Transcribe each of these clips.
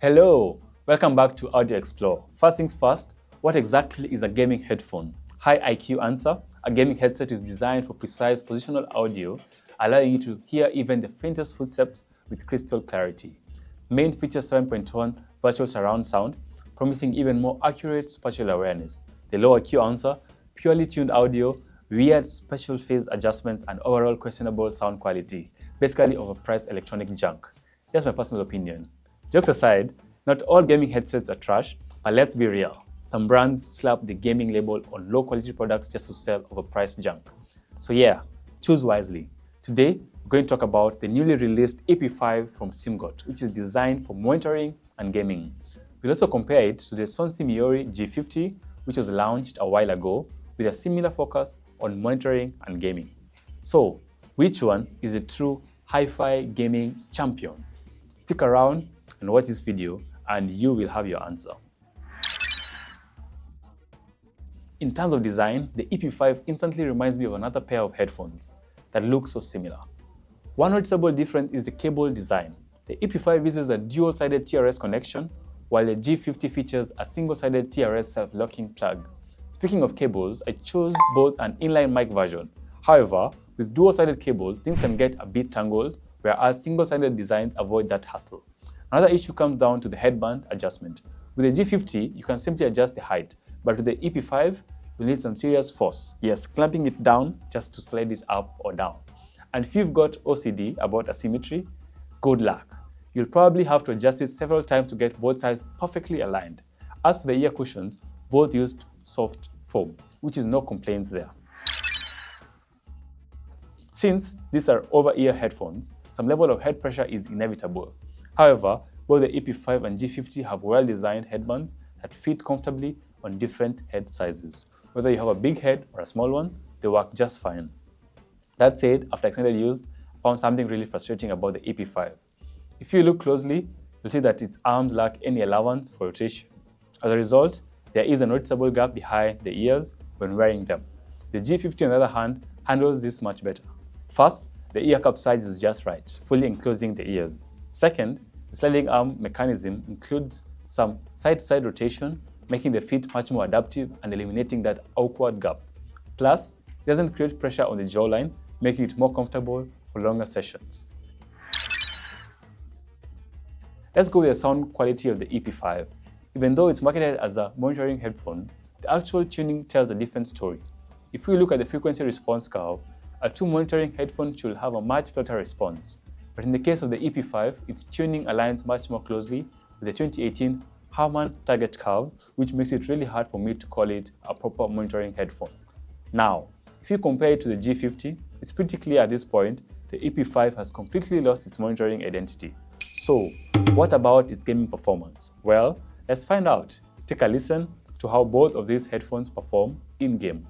Hello, welcome back to Audio Explore. First things first, what exactly is a gaming headphone? High IQ answer, a gaming headset is designed for precise positional audio, allowing you to hear even the faintest footsteps with crystal clarity. Main feature 7.1 virtual surround sound, promising even more accurate spatial awareness. The low IQ answer, purely tuned audio, weird spatial phase adjustments, and overall questionable sound quality. Basically overpriced electronic junk. Just my personal opinion. Jokes aside, not all gaming headsets are trash, but let's be real. Some brands slap the gaming label on low-quality products just to sell overpriced junk. So yeah, choose wisely. Today, we're going to talk about the newly released EP5 from SIMGOT, which is designed for monitoring and gaming. We'll also compare it to the Soncie Moery G50, which was launched a while ago, with a similar focus on monitoring and gaming. So, which one is a true hi-fi gaming champion? Stick around and watch this video and you will have your answer. In terms of design, the EP5 instantly reminds me of another pair of headphones that look so similar. One noticeable difference is the cable design. The EP5 uses a dual-sided TRS connection, while the G50 features a single-sided TRS self-locking plug. Speaking of cables, I chose both an inline mic version. However, with dual-sided cables, things can get a bit tangled, whereas single-sided designs avoid that hassle. Another issue comes down to the headband adjustment. With the G50, you can simply adjust the height, but with the EP5, you need some serious force. Yes, clamping it down just to slide it up or down. And if you've got OCD about asymmetry, good luck. You'll probably have to adjust it several times to get both sides perfectly aligned. As for the ear cushions, both used soft foam, which is no complaints there. Since these are over-ear headphones, some level of head pressure is inevitable. However, both the EP5 and G50 have well-designed headbands that fit comfortably on different head sizes. Whether you have a big head or a small one, they work just fine. That said, after extended use, I found something really frustrating about the EP5. If you look closely, you'll see that its arms lack any allowance for rotation. As a result, there is a noticeable gap behind the ears when wearing them. The G50, on the other hand, handles this much better. First, the ear cup size is just right, fully enclosing the ears. Second, the sliding arm mechanism includes some side-to-side rotation, making the fit much more adaptive and eliminating that awkward gap. Plus, it doesn't create pressure on the jawline, making it more comfortable for longer sessions. Let's go with the sound quality of the EP5. Even though it's marketed as a monitoring headphone, the actual tuning tells a different story. If we look at the frequency response curve, a true monitoring headphone should have a much flatter response. But in the case of the EP5, its tuning aligns much more closely with the 2018 Harman target curve, which makes it really hard for me to call it a proper monitoring headphone. Now, if you compare it to the G50, it's pretty clear at this point the EP5 has completely lost its monitoring identity. So, what about its gaming performance? Well, let's find out. Take a listen to how both of these headphones perform in-game.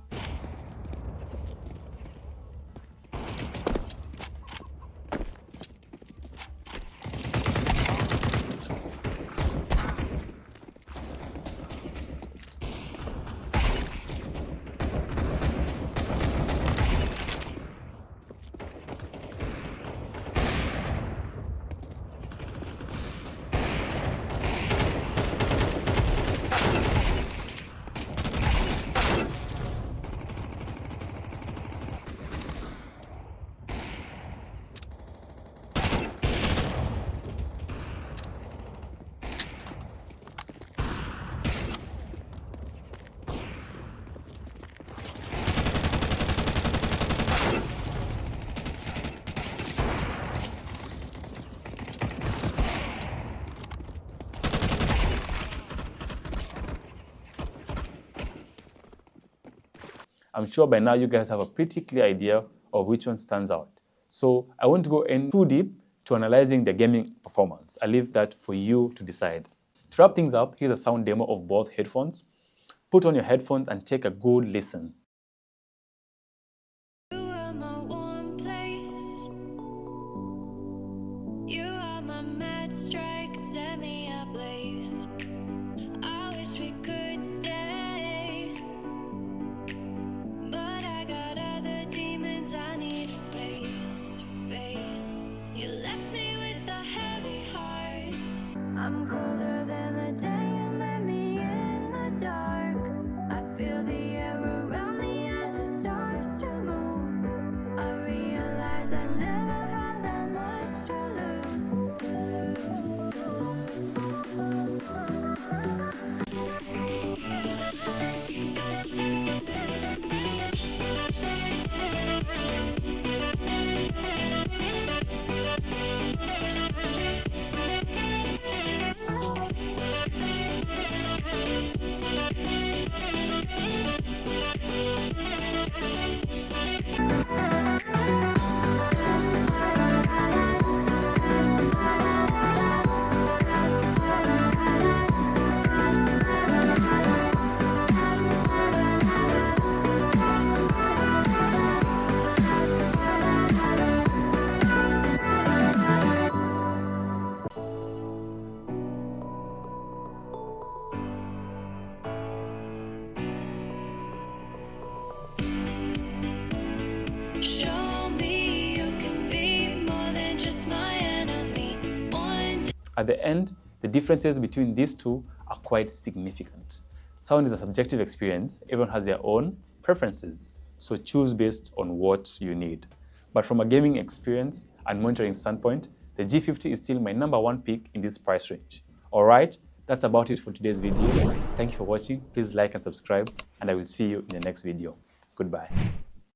I'm sure by now you guys have a pretty clear idea of which one stands out. So I won't go in too deep to analyzing the gaming performance. I leave that for you to decide. To wrap things up, here's a sound demo of both headphones. Put on your headphones and take a good listen. I'm cold. At the end, the differences between these two are quite significant. Sound is a subjective experience. Everyone has their own preferences, so choose based on what you need. But from a gaming experience and monitoring standpoint, the G50 is still my #1 pick in this price range. Alright, that's about it for today's video. Thank you for watching. Please like and subscribe, and I will see you in the next video. Goodbye.